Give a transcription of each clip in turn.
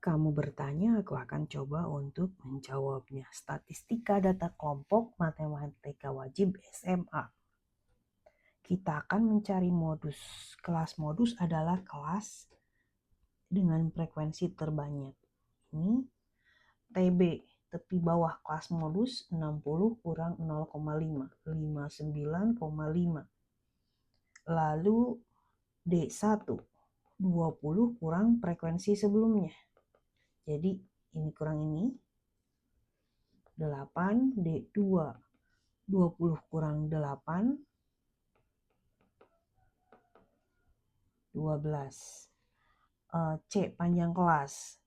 kamu bertanya, aku akan coba untuk menjawabnya. Statistika data kelompok matematika wajib SMA. Kita akan mencari modus. Kelas modus adalah kelas dengan frekuensi terbanyak. Ini TB, tepi bawah kelas modus 60 kurang 0,5, 59,5. Lalu D1, 20 kurang frekuensi sebelumnya. Jadi ini kurang ini, 8, D2, 20 kurang 8, 12. C, panjang kelas,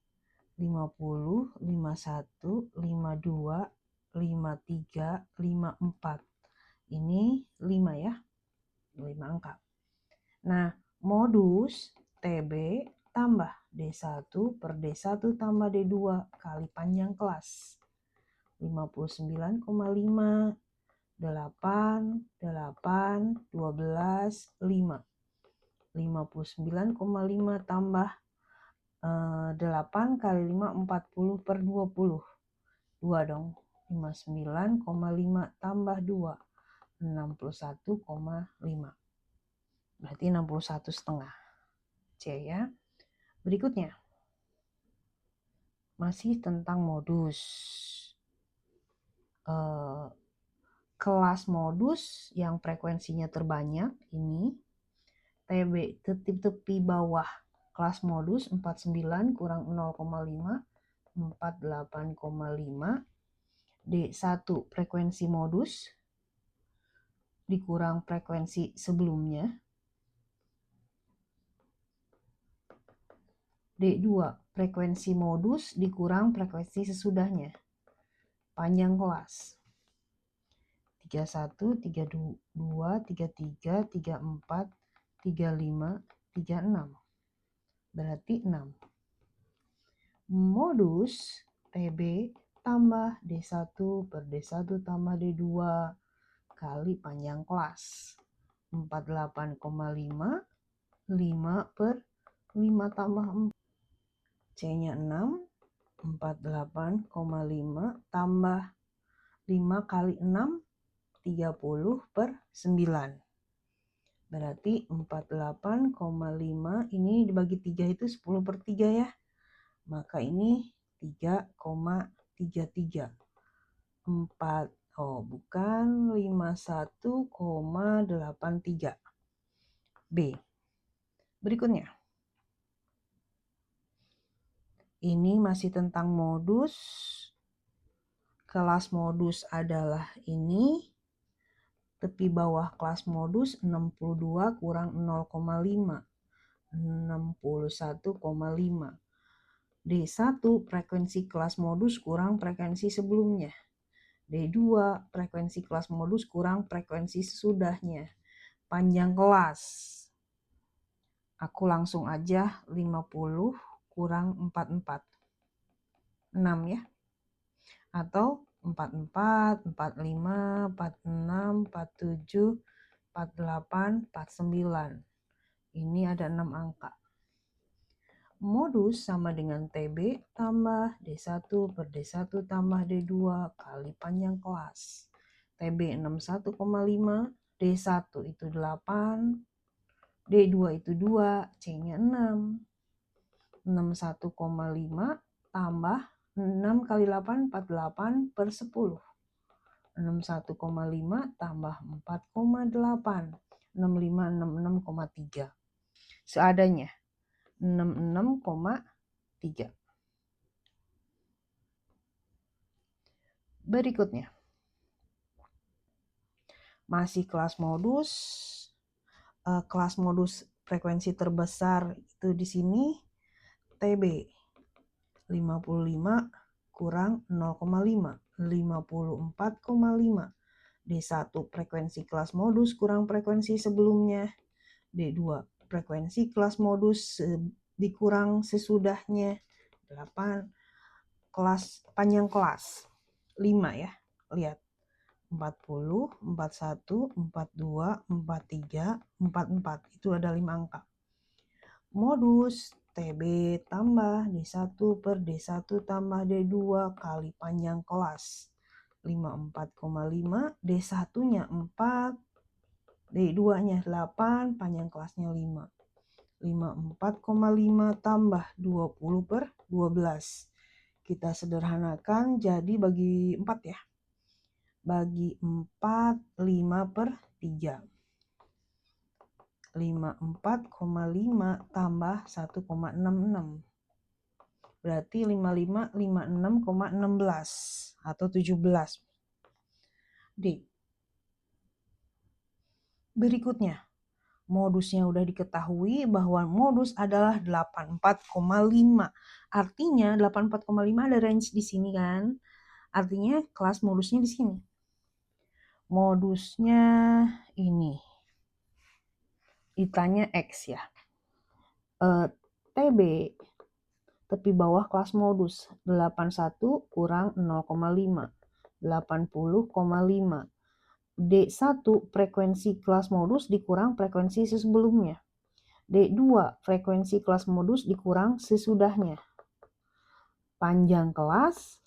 50, 51, 52, 53, 54. Ini 5 ya, 5 angka. Nah, modus TB tambah D1 per D1 tambah D2 kali panjang kelas. 59,5, 8, 8, 12, 5. 59,5 tambah 8 kali 5, 40 per 20. 2 dong. 59,5 tambah 2, 61,5. Berarti 61,5. C ya. Berikutnya. Masih tentang modus. Kelas modus yang frekuensinya terbanyak ini TB, tepi bawah kelas modus 49 kurang 0,5, 48,5. D1 frekuensi modus dikurang frekuensi sebelumnya. D2 frekuensi modus dikurang frekuensi sesudahnya. Panjang kelas 31, 32, 33, 34, 35, 36. Berarti 6. Modus TB tambah D1 per D1 tambah D2 kali panjang kelas. 48,5, 5 per 5 tambah 4. C-nya 6, 48,5 tambah 5 kali 6, 30 per 9. Berarti 48,5 ini dibagi 3 itu 10 per 3 ya. Maka ini 3,33. 4, bukan 51,83. B. Berikutnya. Ini masih tentang modus. Kelas modus adalah ini. Tepi bawah kelas modus 62 kurang 0,5. 61,5. D1 frekuensi kelas modus kurang frekuensi sebelumnya. D2 frekuensi kelas modus kurang frekuensi sesudahnya. Panjang kelas. Aku langsung aja 50 kurang 44. 6 ya. Atau 44, 45, 46, 47, 48, 49. Ini ada 6 angka. Modus sama dengan TB tambah D1 per D1 tambah D2 kali panjang kelas. TB 61,5, D1 itu 8, D2 itu 2, C-nya 6. 61,5 tambah 6 kali 8, 48 per 10. 61,5 tambah 4,8. 65, 66,3. Seadanya. 66,3. Berikutnya. Masih kelas modus. Kelas modus frekuensi terbesar itu di sini TB 55 kurang 0,5, 54,5. D1 frekuensi kelas modus kurang frekuensi sebelumnya. D2 frekuensi kelas modus dikurang sesudahnya. 8 kelas panjang kelas 5 ya. Lihat 40, 41, 42, 43, 44. Itu ada 5 angka. Modus TB tambah D1 per D1 tambah D2 kali panjang kelas. 54,5, D1-nya 4, D2-nya 8, panjang kelasnya 5. 54,5 tambah 20 per 12. Kita sederhanakan jadi bagi 4 ya. Bagi 4, 5 per 3. 54,5 tambah 1,66. Berarti 5556,16 atau 17. D. Berikutnya, modusnya udah diketahui bahwa modus adalah 84,5. Artinya 84,5 ada range di sini kan. Artinya kelas modusnya di sini. Modusnya ini. Ditanya X ya. TB tepi bawah kelas modus 81 kurang 0,5 80,5. D1 frekuensi kelas modus dikurang frekuensi sebelumnya. D2 frekuensi kelas modus dikurang sesudahnya. Panjang kelas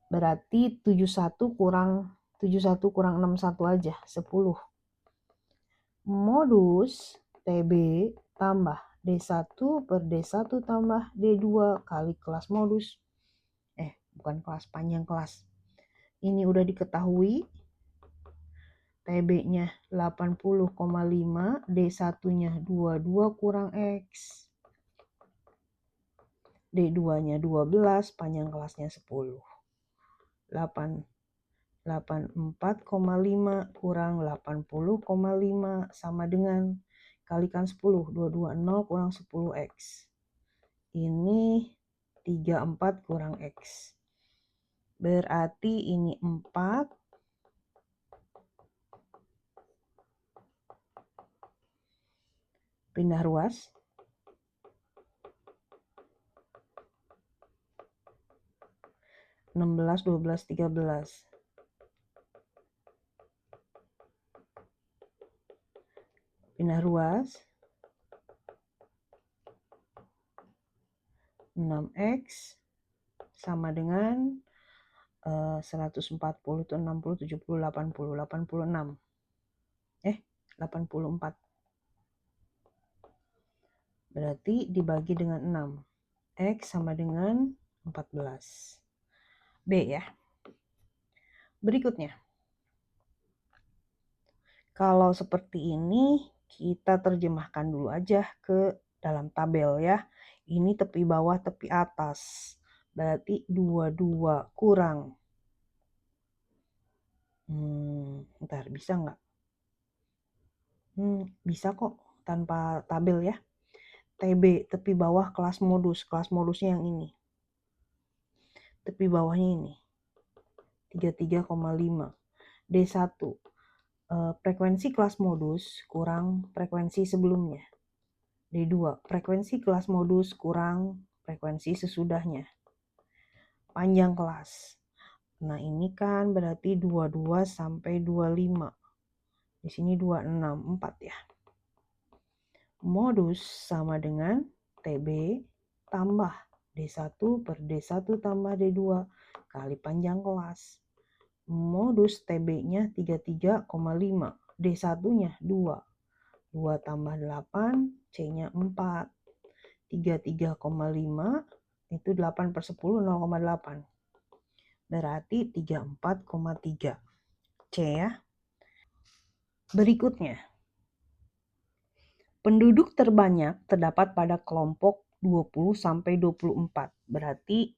berarti 71 kurang 61 aja 10. Modus TB tambah D1 per D1 tambah D2 kali kelas modus. Bukan kelas, panjang kelas. Ini udah diketahui. TB-nya 80,5, D1-nya 22 kurang X. D2-nya 12, panjang kelasnya 10. 84,5 kurang 80,5 sama dengan kalikan 10. 220 kurang 10X. Ini 34 kurang X. Berarti ini 4. Pindah ruas. 16, 12, 13. Pindah ruas. 6X sama dengan 140 itu 60, 70, 80, 86. 84. Berarti dibagi dengan 6. X sama dengan 14. B ya. Berikutnya. Kalau seperti ini, kita terjemahkan dulu aja ke dalam tabel ya. Ini tepi bawah, tepi atas. Berarti 22 kurang. Bentar, bisa nggak? Bisa kok tanpa tabel ya. TB, tepi bawah kelas modus. Kelas modusnya yang ini. Tepi bawahnya ini. 33,5. D1. Frekuensi kelas modus kurang frekuensi sebelumnya. D2. Frekuensi kelas modus kurang frekuensi sesudahnya. Panjang kelas. Nah ini kan berarti 22 sampai 25. Di sini 26, 4 ya. Modus sama dengan TB tambah D1 per D1 tambah D2 kali panjang kelas. Modus TB-nya 33,5. D1-nya 2. 2 tambah 8, C-nya 4. 33,5 itu 8 per 10, 0,8. Berarti 34,3. C ya. Berikutnya. Penduduk terbanyak terdapat pada kelompok 20 sampai 24. Berarti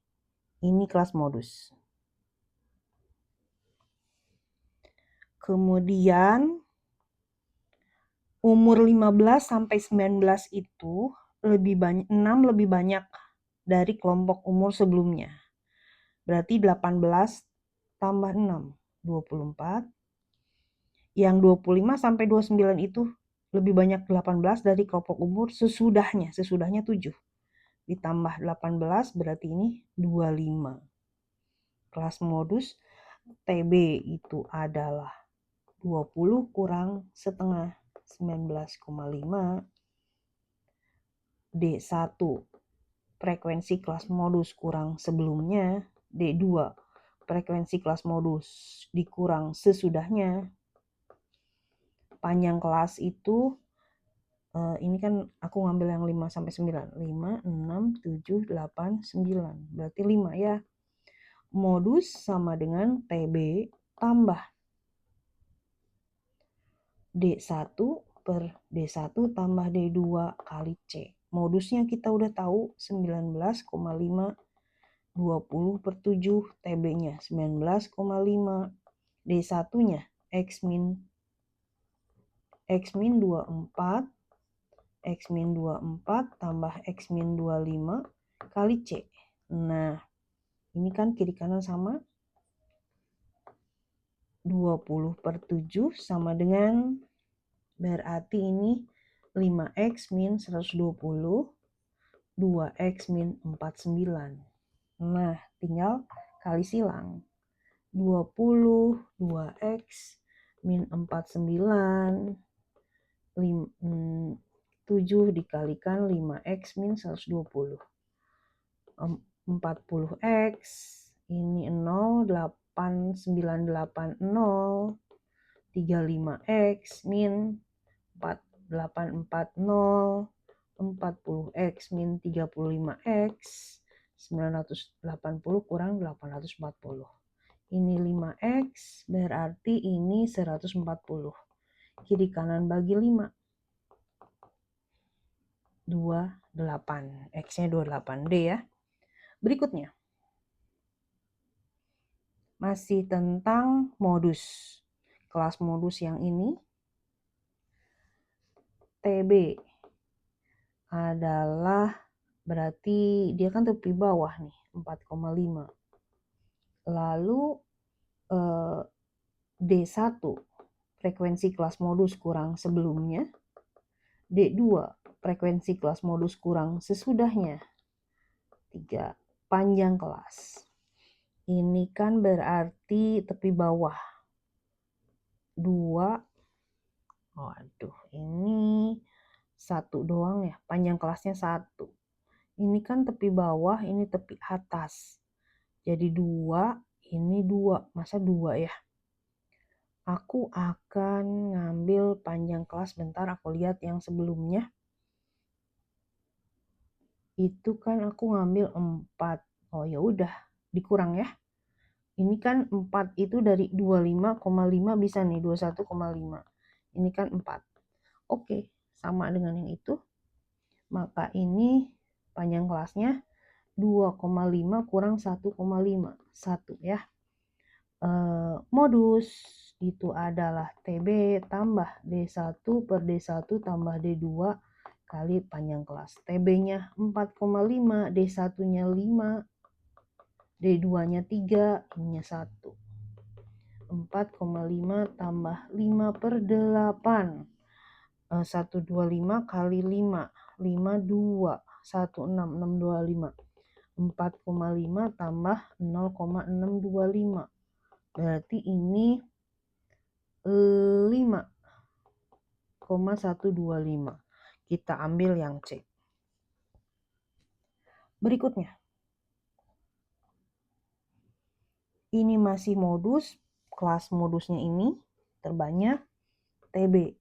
ini kelas modus. Kemudian umur 15 sampai 19 itu lebih banyak 6 lebih banyak dari kelompok umur sebelumnya. Berarti 18 tambah 6, 24. Yang 25 sampai 29 itu lebih banyak 18 dari kelompok umur sesudahnya. Sesudahnya 7. Ditambah 18 berarti ini 25. Kelas modus TB itu adalah 20 kurang setengah 19,5. D1 frekuensi kelas modus kurang sebelumnya, D2 frekuensi kelas modus dikurang sesudahnya. Panjang kelas itu ini kan aku ngambil yang 5 sampai 9. 5, 6, 7, 8, 9. Berarti 5 ya. Modus sama dengan TB tambah D1 per D1 tambah D2 kali C. Modusnya kita udah tahu 19,5 20 per 7, TB-nya 19,5. D1-nya X min 24 tambah X min 25 kali C. Nah, ini kan kiri kanan sama. 20 per 7 sama dengan, berarti ini 5X min 120, 2X min 49. Nah, tinggal kali silang. 20, 2X min 49, 7 dikalikan 5X min 120. 40X, ini 0, 8980, 35X min 4840, 40X min 35X, 980 kurang 840. Ini 5X, berarti ini 140. Kiri kanan bagi 5. 28. X-nya 28. D ya. Berikutnya. Masih tentang modus. Kelas modus yang ini. TB adalah, berarti dia kan tepi bawah nih, 4,5. Lalu D1 frekuensi kelas modus kurang sebelumnya. D2 frekuensi kelas modus kurang sesudahnya. 3 panjang kelas. Ini kan berarti tepi bawah 2. Waduh, ini 1 doang ya. Panjang kelasnya 1. Ini kan tepi bawah, ini tepi atas. Jadi 2, ini 2. Masa 2 ya? Aku akan ngambil panjang kelas, bentar aku lihat yang sebelumnya. Itu kan aku ngambil 4. Oh ya udah, dikurang ya. Ini kan 4 itu dari 25,5 bisa nih 21,5. Ini kan 4. Oke, sama dengan yang itu. Maka ini panjang kelasnya 2,5 kurang 1,5. 1 ya. Modus itu adalah TB tambah D1 per D1 tambah D2 kali panjang kelas. TB-nya 4,5, D1-nya 5, D2-nya 3, ininya 1. 4,5 tambah 5 per 8. 125 kali 5, 52, 16, 625. 4,5 tambah 0,625. Berarti ini 5,125. Kita ambil yang C. Berikutnya. Ini masih modus. Kelas modusnya ini terbanyak TB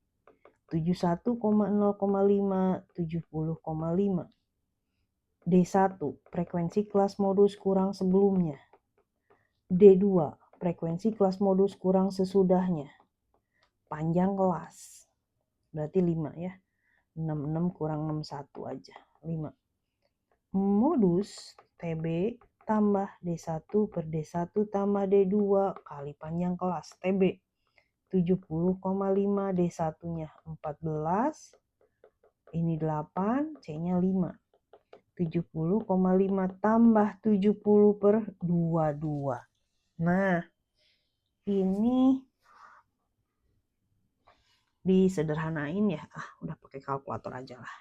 71,0,5, 70,5. D1 frekuensi kelas modus kurang sebelumnya. D2 frekuensi kelas modus kurang sesudahnya. Panjang kelas. Berarti 5 ya. 66 kurang 61 aja. 5. Modus TB tambah D1 per D1 tambah D2 kali panjang kelas. TB 70,5, D1-nya 14. Ini 8, C-nya 5. 70,5 tambah 70 per 22. Nah, ini disederhanain ya. Udah pakai kalkulator aja lah.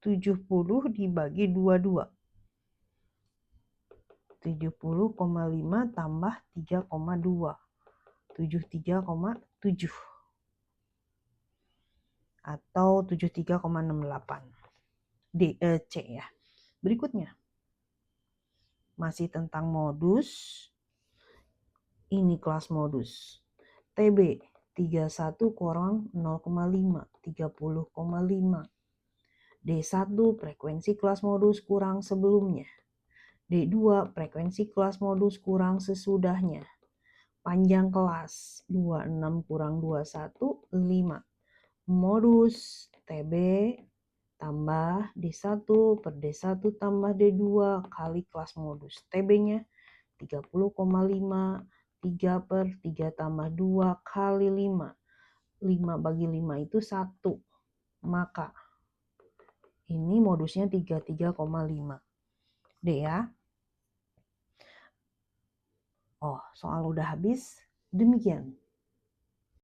70 dibagi 22. 70,5 tambah 3,2. 73,7. Atau 73,68. C ya. Berikutnya, masih tentang modus. Ini kelas modus. TB 31 kurang 0,5, 30,5. D1 frekuensi kelas modus kurang sebelumnya. D2 frekuensi kelas modus kurang sesudahnya. Panjang kelas 26 kurang 21, 5. Modus TB tambah D1 per D1 tambah D2 kali kelas modus. TB-nya 30,5, 3 per 3 tambah 2 kali 5. 5 bagi 5 itu 1. Maka ini modusnya 33,5. D ya. Oh, soal udah habis. Demikian.